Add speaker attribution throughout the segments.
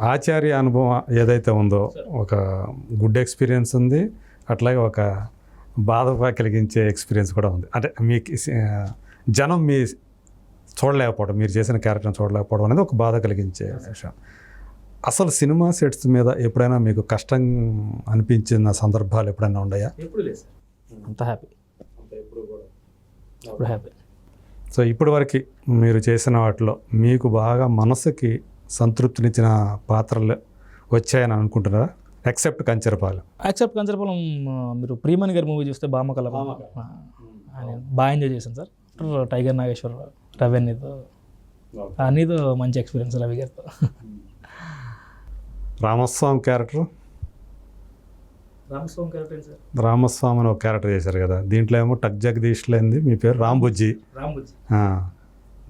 Speaker 1: ఆచార్య అనుభవం ఏదైతే ఉందో ఒక గుడ్ ఎక్స్పీరియన్స్ ఉంది, అట్లాగే ఒక బాధ కలిగించే ఎక్స్పీరియన్స్ కూడా ఉంది. అంటే మీకు జనం మీ చూడలేకపోవడం, మీరు చేసిన క్యారెక్టర్ని చూడలేకపోవడం అనేది ఒక బాధ కలిగించే విషయం. అసలు సినిమా సెట్స్ మీద ఎప్పుడైనా మీకు కష్టం అనిపించిన సందర్భాలు ఎప్పుడైనా ఉన్నాయా?
Speaker 2: ఎప్పుడు లేదు సార్, అంత హ్యాపీ, ఎప్పుడు హ్యాపీ.
Speaker 1: సో ఇప్పటి వరకు మీరు చేసిన వాటిలో మీకు బాగా మనసుకి సంతృప్తినిచ్చిన పాత్రలు వచ్చాయని అనుకుంటున్నారా? ఎక్సెప్ట్ కంచరపాలెం.
Speaker 2: మీరు ప్రియమణి గారి మూవీ చూస్తే బామకల బాగా ఎంజాయ్ చేశాను సార్. టైగర్ నాగేశ్వర రవి అన్నీతో మంచి ఎక్స్పీరియన్స్ రవి గారితో.
Speaker 1: రామస్వామి క్యారెక్టర్ రామస్వామి అని ఒక క్యారెక్టర్ చేశారు కదా, దీంట్లో ఏమో టక్ జగదీష్ లేనిది మీ పేరు రాంబుజ్జి.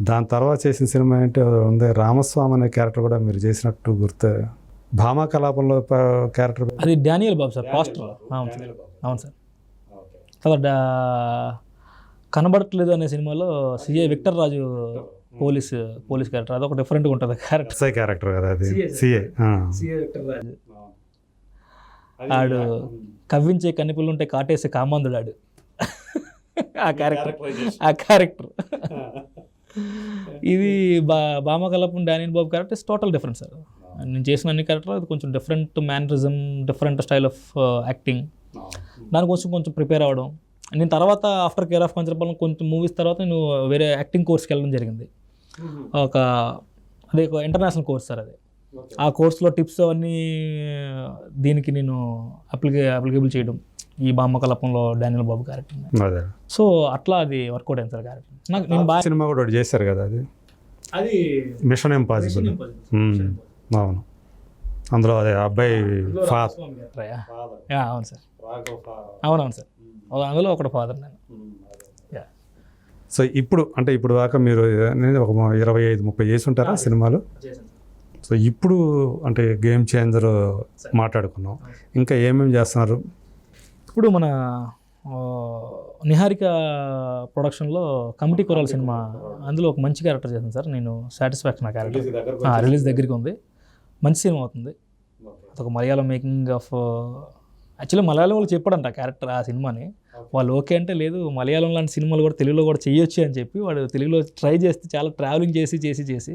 Speaker 1: దాని తర్వాత చేసిన సినిమా ఏంటి ఉంది, రామస్వామి అనే క్యారెక్టర్ కూడా మీరు చేసినట్టు గుర్తు. భామా కలాపంలో క్యారెక్టర్
Speaker 2: అది డానియల్ బాబు సార్, పాస్టర్. అవును సార్. తర్వాత కనబడట్లేదు అనే సినిమాలో సిఏ విక్టర్ రాజు పోలీస్ క్యారెక్టర్, అదొక డిఫరెంట్గా ఉంటుంది
Speaker 1: క్యారెక్టర్ కదా అది. సిఏ
Speaker 2: విక్టర్ రాజు ఆడు కవ్వించే కన్నిపిల్లు ఉంటే కాటేసే కామాంధుడు ఆడు. ఆ క్యారెక్టర్ ఇది Bhamakalapam Daniel Babu character is total different sir. నేను చేసిన అన్ని క్యారెక్టర్ అది కొంచెం different mannerism, different style of acting. దాని కొంచెం ప్రిపేర్ అవ్వడం. నేను తర్వాత ఆఫ్టర్ కేర్ ఆఫ్ కంచరపాలెం కొంచెం మూవీస్ తర్వాత నేను వేరే యాక్టింగ్ కోర్స్కి వెళ్ళడం జరిగింది. అదే ఇంటర్నేషనల్ కోర్స్ సార్ అది. ఆ కోర్సులో టిప్స్ అవన్నీ దీనికి నేను అప్లికేబుల్ చేయడం ఈ బామకలపంలో డానియల్ బాబు క్యారెక్టర్. సో అట్లా అది వర్కౌట్ అయింది సార్ క్యారెక్టర్. నేను బాగా
Speaker 1: సినిమా కూడా చేశారు కదా అది మిషన్ ఇంపాసిబుల్. అవును, అందులో అదే అబ్బాయి
Speaker 2: అవును సార్, అవునవును సార్, అందులో ఒకటి ఫాదర్ నేను.
Speaker 1: సో ఇప్పుడు దాకా మీరు ఒక 25-30 చేసి ఉంటారా సినిమాలు? సో ఇప్పుడు అంటే గేమ్ చేంజర్ మాట్లాడుకున్నాం, ఇంకా ఏమేమి చేస్తున్నారు?
Speaker 2: ఇప్పుడు మన నిహారిక ప్రొడక్షన్లో కమిటీ కొరాల సినిమా, అందులో ఒక మంచి క్యారెక్టర్ చేశాను సార్ నేను. సాటిస్ఫాక్షన్ ఆ క్యారెక్టర్. రిలీజ్ దగ్గరికి ఉంది, మంచి సినిమా అవుతుంది. అదొక Malayalam making of. Actually Malayalam వాళ్ళు చెప్పాడంట ఆ క్యారెక్టర్ ఆ సినిమాని. వాళ్ళు ఓకే అంటే లేదు, మలయాళం లాంటి సినిమాలు కూడా తెలుగులో కూడా చేయొచ్చు అని చెప్పి వాడు తెలుగులో ట్రై చేస్తే చాలా ట్రావెలింగ్ చేసి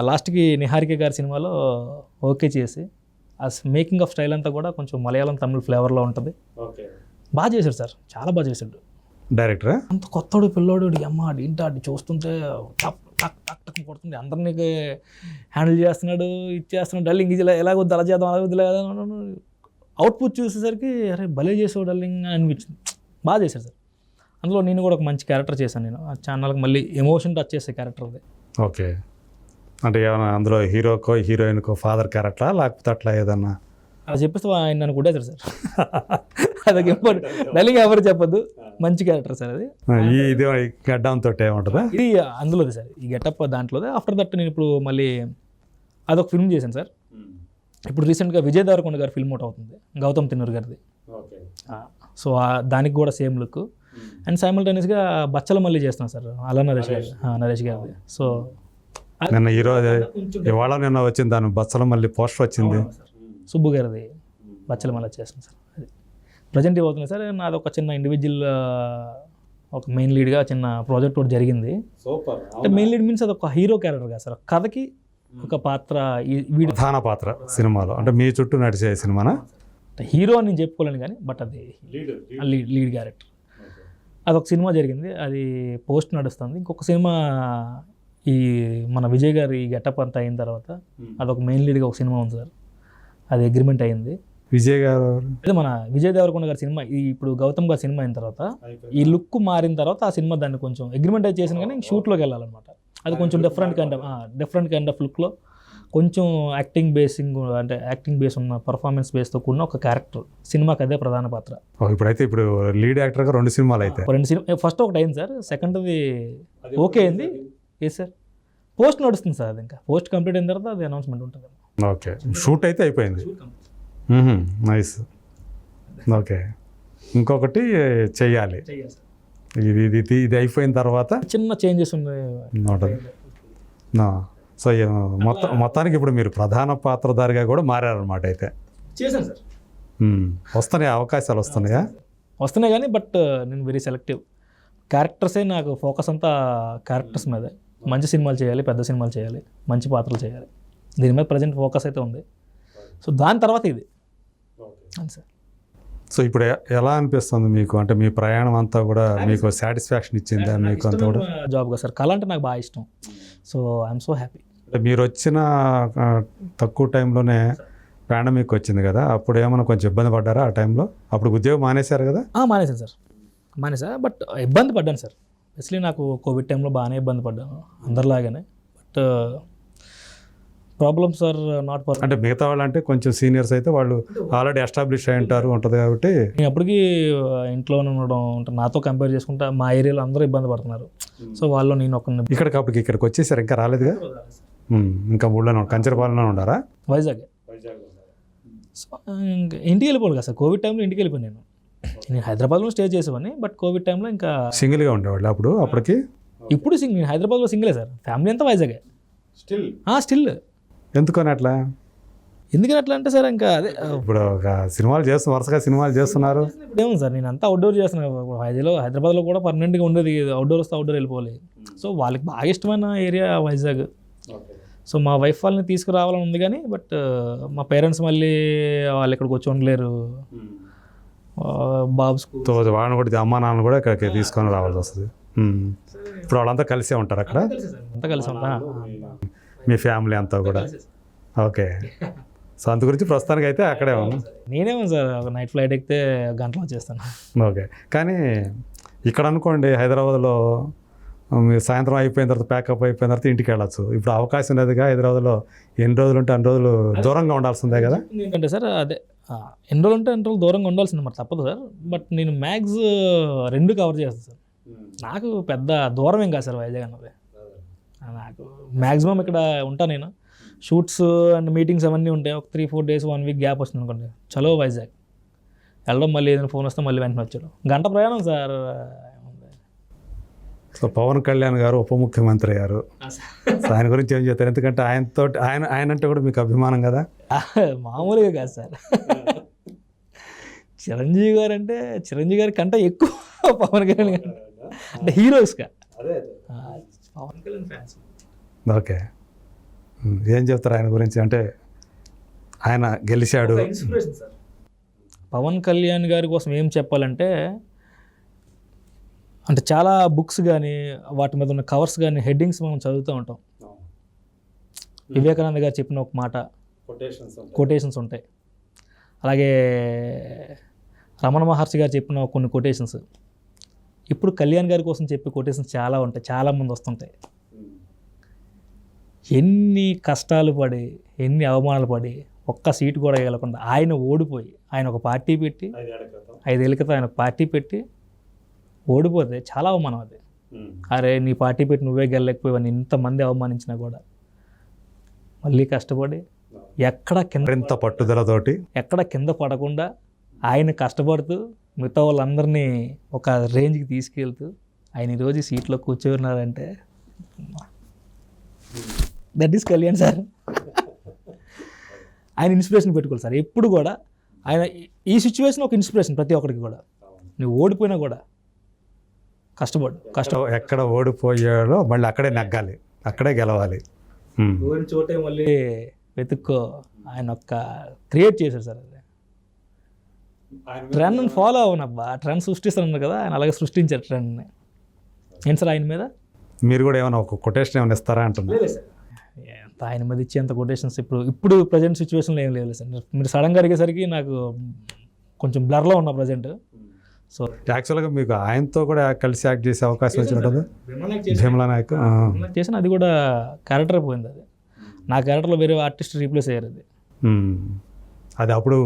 Speaker 2: లాస్ట్కి నిహారిక గారి సినిమాలో ఓకే చేసి ఆ మేకింగ్ ఆఫ్ స్టైల్ అంతా కూడా కొంచెం మలయాళం తమిళ ఫ్లేవర్లో ఉంటుంది. బాగా చేశాడు సార్, చాలా బాగా చేశాడు
Speaker 1: డైరెక్టర్.
Speaker 2: అంత కొత్తడు పిల్లోడు అమ్మ ఏంటి చూస్తుంటే టక్ టక్ టక్ టక్ కొడుతుంది, అందరినీ హ్యాండిల్ చేస్తున్నాడు, ఇచ్చేస్తున్నాడు. డల్లింగ్ ఇది ఎలాగొద్దు అలా చేద్దాం, అలాగొద్దు లేదా అవుట్పుట్ చూసేసరికి అరే భలే చేసావు డల్లింగ్ అని అనిపించింది. బాగా చేశాడు సార్. అందులో నేను కూడా ఒక మంచి క్యారెక్టర్ చేశాను నేను. ఆ ఛానల్కి మళ్ళీ ఎమోషన్ టచ్ చేసే క్యారెక్టర్ అది.
Speaker 1: ఓకే, అంటే ఏమైనా అందులో హీరోకో హీరోయిన్కో ఫాదర్ క్యారెక్టరా లేకపోతే అట్లా ఏదన్నా
Speaker 2: అలా చెప్పేస్తే ఆయన నన్ను కొట్టేశారు సార్. అదొక ఇంపార్టెంట్. డల్లింగ్ ఎవరు చెప్పొద్దు, మంచి క్యారెక్టర్ సార్ అది.
Speaker 1: ఇది గడ్డంతో ఏముంటుందా
Speaker 2: ఇది అందులోది సార్, ఈ గెటప్ దాంట్లోదే. ఆఫ్టర్ దట్ నేను ఇప్పుడు మళ్ళీ అదొక ఫిల్మ్ చేశాను సార్. ఇప్పుడు రీసెంట్గా విజయ్ దేవరకొండ గారి ఫిల్మ్ అవుట్ అవుతుంది, గౌతమ్ తిన్నూర్ గారిది. సో దానికి కూడా సేమ్ లుక్. అండ్ సైమల్టేనియస్గా బచ్చల మళ్ళీ చేస్తున్నాను సార్, అలా నరేష్ గారిది. సో
Speaker 1: నిన్న ఈరోజు ఇవాళ నిన్న వచ్చింది దాని బచ్చల మళ్ళీ పోస్టర్ వచ్చింది,
Speaker 2: సుబ్బు గారిది బచ్చల మళ్ళీ చేస్తున్నాను సార్. అది ప్రజెంట్ అవుతుంది సార్. నాది ఒక చిన్న ఇండివిజువల్ ఒక మెయిన్ లీడ్గా చిన్న ప్రాజెక్ట్ ఒకటి జరిగింది. అంటే మెయిన్ లీడ్ మీన్స్ అది ఒక హీరో క్యారెక్టర్ కాదు సార్, కథకి ఒక పాత్ర,
Speaker 1: ప్రధాన పాత్ర సినిమాలో. అంటే మీ చుట్టూ నడిచే సినిమానా?
Speaker 2: హీరో అని నేను చెప్పుకోలేను కానీ బట్ అది లీడ్ క్యారెక్టర్. అదొక సినిమా జరిగింది, అది పోస్ట్ నడుస్తుంది. ఇంకొక సినిమా ఈ మన విజయ్ గారి గెటప్ అంతా అయిన తర్వాత అదొక మెయిన్ లీడ్గా ఒక సినిమా ఉంది సార్, అది అగ్రిమెంట్ అయింది.
Speaker 1: విజయ్ గారు
Speaker 2: అదే మన విజయ్ దేవరకొండ గారి సినిమా. ఇప్పుడు గౌతమ్ గారి సినిమా అయిన తర్వాత ఈ లుక్ మారిన తర్వాత ఆ సినిమా దాన్ని కొంచెం అగ్రిమెంట్ అయితే చేసిన కానీ షూట్లోకి వెళ్ళాలన్నమాట. అది కొంచెం డిఫరెంట్ కైండ్ ఆఫ్ లుక్లో కొంచెం యాక్టింగ్ బేస్ ఉన్న పర్ఫార్మెన్స్ బేస్తో కూడిన ఒక క్యారెక్టర్. సినిమాకి అదే ప్రధాన పాత్ర.
Speaker 1: ఇప్పుడు లీడ్ యాక్టర్గా 2 సినిమాలు అయితే.
Speaker 2: 2 సినిమా, ఫస్ట్ ఒకటి అయింది సార్, సెకండ్ది ఓకే అయింది. ఏ సార్ పోస్ట్ నడుస్తుంది సార్, అది ఇంకా పోస్ట్ కంప్లీట్ అయిన తర్వాత అది అనౌన్స్మెంట్ ఉంటుంది.
Speaker 1: ఓకే, షూట్ అయితే అయిపోయింది. నైస్. ఓకే, ఇంకొకటి చెయ్యాలి. ఇది అయిపోయిన తర్వాత
Speaker 2: చిన్న చేంజెస్ ఉన్నాయి.
Speaker 1: సో మొత్తానికి ఇప్పుడు మీరు ప్రధాన పాత్రధారిగా కూడా మారారనమాట అయితే.
Speaker 2: చేశాను సార్.
Speaker 1: వస్తున్నాయా అవకాశాలు వస్తున్నాయా?
Speaker 2: వస్తున్నాయి కానీ బట్ నేను వెరీ సెలెక్టివ్. క్యారెక్టర్సే నాకు ఫోకస్ అంతా క్యారెక్టర్స్ మీదే. మంచి సినిమాలు చేయాలి, పెద్ద సినిమాలు చేయాలి, మంచి పాత్రలు చేయాలి, దీని మీద ప్రజెంట్ ఫోకస్ అయితే ఉంది. సో దాని తర్వాత ఇది అంతే సార్.
Speaker 1: సో ఇప్పుడు ఎలా అనిపిస్తుంది మీకు? అంటే మీ ప్రయాణం అంతా కూడా మీకు సాటిస్ఫాక్షన్ ఇచ్చిందా మీకు అంతా కూడా?
Speaker 2: జాబ్గా సార్, కళ అంటే నాకు బాగా ఇష్టం. So I'm so happy.
Speaker 1: మీరు వచ్చిన తక్కువ టైంలోనే పాండమిక్ వచ్చింది కదా, అప్పుడు ఏమైనా కొంచెం ఇబ్బంది పడ్డారా ఆ టైంలో? అప్పుడు ఉద్యోగం మానేశారు కదా?
Speaker 2: మానేశాను సార్, మానేసా. బట్ ఇబ్బంది పడ్డాను సార్. యాక్చువల్లీ నాకు కోవిడ్ టైంలో బాగానే ఇబ్బంది పడ్డాను అందరిలాగానే. But problems are not per.
Speaker 1: అంటే మిగతా వాళ్ళు అంటే కొంచెం సీనియర్స్ అయితే వాళ్ళు ఆల్రెడీ ఎస్టాబ్లిష్ అయి ఉంటారు ఉంటుంది కాబట్టి.
Speaker 2: నేను అప్పటికి ఇంట్లోనే ఉండడం అంటే నాతో కంపేర్ చేసుకుంటే మా ఏరియాలో అందరూ ఇబ్బంది పడుతున్నారు. సో వాళ్ళు నేను ఒక
Speaker 1: ఇక్కడికి వచ్చేసారు, ఇంకా రాలేదుగా? ఇంకా ఊళ్ళోనే కంచరపాలెంలో ఉండారా?
Speaker 2: వైజాగ్. సో ఇంటికి వెళ్ళిపోవాలి కదా సార్, కోవిడ్ టైంలో ఇంటికి వెళ్ళిపోయాను నేను. నేను హైదరాబాద్లో స్టే చేసేవాడిని, బట్ కోవిడ్ టైంలో ఇంకా
Speaker 1: సింగిల్గా ఉండేవాళ్ళు అప్పటికి.
Speaker 2: ఇప్పుడు నేను హైదరాబాద్లో సింగిలే సార్, ఫ్యామిలీ అంతా వైజాగే స్టిల్.
Speaker 1: ఎందుకని అట్లా?
Speaker 2: ఎందుకని అట్లా అంటే సార్ ఇంకా అదే
Speaker 1: ఇప్పుడు ఒక వరుసగా సినిమాలు చేస్తున్నారు.
Speaker 2: ఏమో సార్, నేను అంతా అవుట్డోర్ చేస్తున్నాను. హైదరాబాద్లో కూడా పర్మనెంట్గా ఉండేది, అవుట్డోర్ వస్తే అవుట్డోర్ వెళ్ళిపోవాలి. సో వాళ్ళకి బాగా ఇష్టమైన ఏరియా వైజాగ్. సో మా వైఫ్ వాళ్ళని తీసుకురావాలని ఉంది కానీ బట్ మా పేరెంట్స్ మళ్ళీ వాళ్ళు ఇక్కడికి వచ్చి ఉండలేరు. బాబు స్కూల్
Speaker 1: వాళ్ళని కూడా అమ్మా నాన్న కూడా ఇక్కడికి తీసుకొని రావాల్సి వస్తుంది. ఇప్పుడు వాళ్ళంతా కలిసే ఉంటారు అక్కడ?
Speaker 2: అంతా కలిసి ఉంటా,
Speaker 1: మీ ఫ్యామిలీ అంతా కూడా. ఓకే. సో అందు గురించి ప్రస్తుతానికి అయితే అక్కడే ఉన్నాను.
Speaker 2: నేనేమో సార్ ఒక నైట్ ఫ్లైట్ ఎక్కితే గంటలో వచ్చేస్తాను.
Speaker 1: ఓకే. కానీ ఇక్కడ అనుకోండి హైదరాబాద్లో మీరు సాయంత్రం అయిపోయిన తర్వాత ప్యాకప్ అయిపోయిన తర్వాత ఇంటికి వెళ్ళచ్చు. ఇప్పుడు అవకాశం లేదుగా హైదరాబాద్లో. ఎన్ని రోజులు ఉంటే అన్ని రోజులు దూరంగా ఉండాల్సిందే కదా?
Speaker 2: ఎందుకంటే సార్ అదే ఎన్ని రోజులు ఉంటే అన్ని రోజులు దూరంగా ఉండాల్సింది, మరి తప్పదు సార్. బట్ నేను మ్యాక్స్ 2 కవర్ చేస్తాను సార్. నాకు పెద్ద దూరం ఏం కాదు సార్ వైజాగ్ అన్నది. నాకు మ్యాక్సిమం ఇక్కడ ఉంటాను నేను. షూట్స్ అండ్ మీటింగ్స్ అవన్నీ ఉంటాయి. ఒక 3-4 days 1 week గ్యాప్ వస్తుంది అనుకోండి, చలో వైజాగ్ వెళ్ళడం, మళ్ళీ ఏదైనా ఫోన్ వస్తే మళ్ళీ వెంటనే వచ్చాడు. గంట ప్రయాణం సార్.
Speaker 1: సో పవన్ కళ్యాణ్ గారు ఉప ముఖ్యమంత్రి గారు, ఆయన గురించి ఏం చెప్తారు? ఎందుకంటే ఆయన అంటే కూడా మీకు అభిమానం కదా?
Speaker 2: మామూలుగా కాదు సార్. చిరంజీవి గారు అంటే చిరంజీవి గారి కంటే ఎక్కువ పవన్ కళ్యాణ్ గారు అంటే హీరోస్గా పవన్ కళ్యాణ్ ఫ్యాన్స్.
Speaker 1: ఓకే. ఏం చెప్తారు ఆయన గురించి? అంటే ఆయన గెలిచాడు.
Speaker 2: Inspiration sir. పవన్ కళ్యాణ్ గారి కోసం ఏం చెప్పాలంటే, అంటే చాలా బుక్స్ కానీ వాటి మీద ఉన్న కవర్స్ కానీ హెడ్డింగ్స్ మనం చదువుతూ ఉంటాం. వివేకానంద గారు చెప్పిన ఒక మాట, కొటేషన్స్ ఉంటాయి. అలాగే రమణ మహర్షి గారు చెప్పిన కొన్ని కొటేషన్స్. ఇప్పుడు కళ్యాణ్ గారి కోసం చెప్పే కొటేషన్స్ చాలా ఉంటాయి, చాలామంది వస్తుంటాయి. ఎన్ని కష్టాలు పడి, ఎన్ని అవమానాలు పడి, ఒక్క సీటు కూడా గెలకుండా ఆయన ఓడిపోయి, ఆయన ఒక పార్టీ పెట్టి 5 ఏళ్ళ క్రితం ఆయన ఒక పార్టీ పెట్టి ఓడిపోతే చాలా అవమానం అది. అరే నీ పార్టీ పెట్టి నువ్వే గెలలేకపోయావని ఇంతమంది అవమానించినా కూడా మళ్ళీ కష్టపడి
Speaker 1: ఎంత పట్టుదలతోటి
Speaker 2: ఎక్కడ కింద పడకుండా ఆయన కష్టపడుతూ మిగతా వాళ్ళందరినీ ఒక రేంజ్కి తీసుకెళ్తూ ఆయన ఈరోజు సీట్లో కూర్చోన్నారంటే దట్ ఈస్ కళ్యాణ్ సార్. ఆయన ఇన్స్పిరేషన్ పెట్టుకోవాలి సార్ ఎప్పుడు కూడా. ఆయన ఈ సిచ్యువేషన్ ఒక ఇన్స్పిరేషన్ ప్రతి ఒక్కరికి కూడా. నువ్వు ఓడిపోయినా కూడా కష్టం
Speaker 1: ఎక్కడ ఓడిపోయాడో మళ్ళీ అక్కడే నెగ్గాలి, అక్కడే గెలవాలి.
Speaker 2: ఓడిన చోటే మళ్ళీ వెతుక్కో. ఆయన ఒక్క క్రియేట్ చేశారు సార్. అది ట్రెండ్ని ఫాలో అవనబ్బా, ట్రెండ్ సృష్టిస్తాను కదా, ఆయన అలాగే సృష్టించారు ట్రెండ్ని. ఏంటి సార్ ఆయన మీద
Speaker 1: మీరు కూడా ఏమైనా ఒక కొటేషన్ ఏమైనా ఇస్తారా అంటున్నారు?
Speaker 2: ఆయన మీద ఇచ్చేంత కొటేషన్స్ ఇప్పుడు ప్రజెంట్ సిచ్యువేషన్లో ఏం లేదు సార్. మీరు సడన్గా అడిగేసరికి నాకు కొంచెం బ్లర్లో ఉన్నా ప్రజెంట్. సో
Speaker 1: యాక్చువల్గా మీకు ఆయనతో కూడా కలిసి యాక్ట్ చేసే అవకాశం వచ్చినట్టు భీమలా నాయక్
Speaker 2: చేసిన, అది కూడా క్యారెక్టర్ పోయింది. అది నా క్యారెక్టర్లో వేరే ఆర్టిస్ట్ రీప్లేస్ అయ్యారు.
Speaker 1: అది అప్పుడు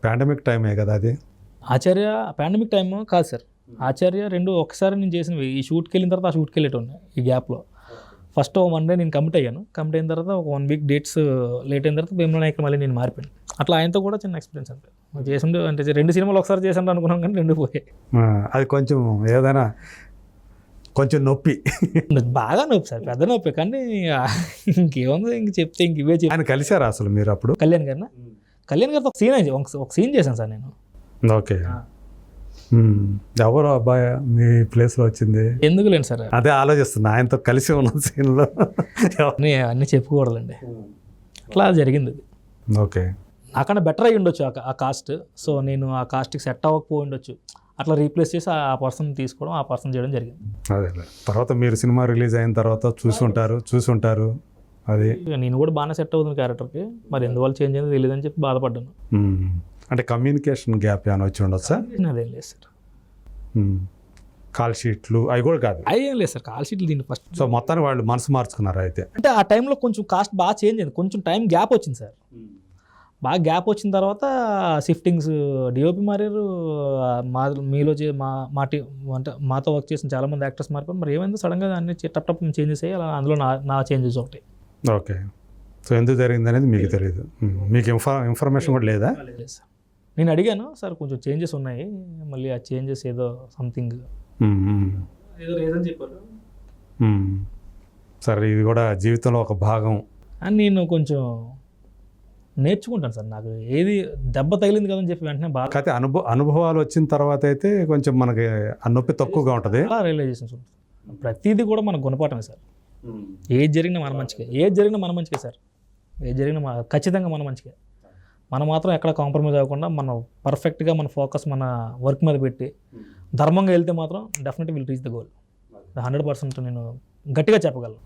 Speaker 1: పాండమిక్ టైమే కదా అది?
Speaker 2: ఆచార్య పాండమిక్ టైమ్ కాదు సార్. ఆచార్య 2 ఒకసారి నేను చేసినవి. ఈ షూట్కి వెళ్ళిన తర్వాత ఆ షూట్కి వెళ్ళేటోని. ఈ గ్యాప్లో ఫస్ట్ 1 day నేను కమిట్ అయ్యాను. కమిట్ అయిన తర్వాత ఒక 1 week డేట్స్ లేట్ అయిన తర్వాత భీమలా నాయక్ మళ్ళీ నేను మారిపోయాను. అట్లా ఆయనతో కూడా చిన్న ఎక్స్పీరియన్స్ అంటే చేసిండు. అంటే 2 సినిమాలు ఒకసారి చేసాను అనుకున్నాం కానీ 2 పోయాయి.
Speaker 1: అది కొంచెం ఏదైనా కొంచెం నొప్పి.
Speaker 2: బాగా నొప్పి సార్, పెద్ద నొప్పి. కానీ ఇంకేముంది, ఇంక చెప్తే ఇంక ఇవే చెప్పి.
Speaker 1: ఆయన కలిశారా అసలు మీరు అప్పుడు?
Speaker 2: కళ్యాణ్ గారితో ఒక సీన్ చేశాను సార్ నేను.
Speaker 1: ఓకే. ఎవరు అబ్బాయి మీ ప్లేస్లో వచ్చింది?
Speaker 2: ఎందుకు లేండి సార్,
Speaker 1: అదే ఆలోచిస్తున్నా, ఆయనతో కలిసి ఉన్న సీన్లో.
Speaker 2: అన్నీ చెప్పుకోకూడదండి, అట్లా జరిగింది అది.
Speaker 1: ఓకే.
Speaker 2: నాకన్నా బెటర్ అయ్యి ఉండొచ్చు ఆ కాస్ట్. సో నేను ఆ కాస్ట్కి సెట్ అవ్వకపోయి ఉండొచ్చు, అట్లా రీప్లేస్ చేసి ఆ పర్సన్ తీసుకోవడం, ఆ పర్సన్ చేయడం జరిగింది.
Speaker 1: అదే తర్వాత మీరు సినిమా రిలీజ్ అయిన తర్వాత చూసుంటారు అది.
Speaker 2: నేను కూడా బాగానే సెట్ అవుతుంది క్యారెక్టర్కి, మరి ఎందువల్ల చేంజ్ అయింది తెలియదని చెప్పి బాధపడ్డాను.
Speaker 1: అంటే కమ్యూనికేషన్ గ్యాప్ ఏమైనా వచ్చి ఉండొచ్చా?
Speaker 2: అదేం లేదు సార్,
Speaker 1: కాల్ షీట్లు అవి కూడా కాదు?
Speaker 2: అయ్యేం లేదు సార్, కాల్ షీట్లు దీన్ని ఫస్ట్.
Speaker 1: సో మొత్తానికి వాళ్ళు మనసు మార్చుకున్నారు అయితే?
Speaker 2: అంటే ఆ టైంలో కొంచెం కాస్ట్ బాగా చేంజ్ అయింది, కొంచెం టైం గ్యాప్ వచ్చింది సార్. బాగా గ్యాప్ వచ్చిన తర్వాత షిఫ్టింగ్స్, డిఓపి మారారు, మీలో మా టీం అంటే మాతో వర్క్ చేసిన చాలామంది యాక్టర్స్ మారిపోయారు. మరి ఏమైందో సడన్గా అన్ని టప్ చేంజెస్ అయ్యి, అలా అందులో నా చేంజెస్ ఒకటి.
Speaker 1: ఓకే. సో ఎందుకు జరిగింది అనేది మీకు తెలియదు, మీకు ఇన్ఫర్మేషన్ కూడా లేదా?
Speaker 2: లేదు సార్, నేను అడిగాను సార్ కొంచెం చేంజెస్ ఉన్నాయి, మళ్ళీ ఆ చేంజెస్ ఏదో సంథింగ్ ఏదో రీజన్ చెప్పారు.
Speaker 1: సరే, ఇది కూడా జీవితంలో ఒక భాగం
Speaker 2: అని నేను కొంచెం నేర్చుకుంటాను సార్. నాకు ఏది దెబ్బ తగిలింది కదని చెప్పి వెంటనే బాగా
Speaker 1: కాకపోతే అనుభవాలు వచ్చిన తర్వాత అయితే కొంచెం మనకి ఆ నొప్పి తక్కువగా ఉంటుంది.
Speaker 2: చాలా రియలైజేషన్స్ ఉంటుంది. ప్రతిదీ కూడా మన గుణపాఠమే సార్. ఏది జరిగినా మన మంచికే, సార్. ఏది జరిగినా ఖచ్చితంగా మన మంచికే. మనం మాత్రం ఎక్కడ కాంప్రమైజ్ అవ్వకుండా మనం పర్ఫెక్ట్గా మన ఫోకస్ మన వర్క్ మీద పెట్టి ధర్మంగా వెళ్తే మాత్రం definitely will reach the goal. 100% నేను గట్టిగా చెప్పగలను.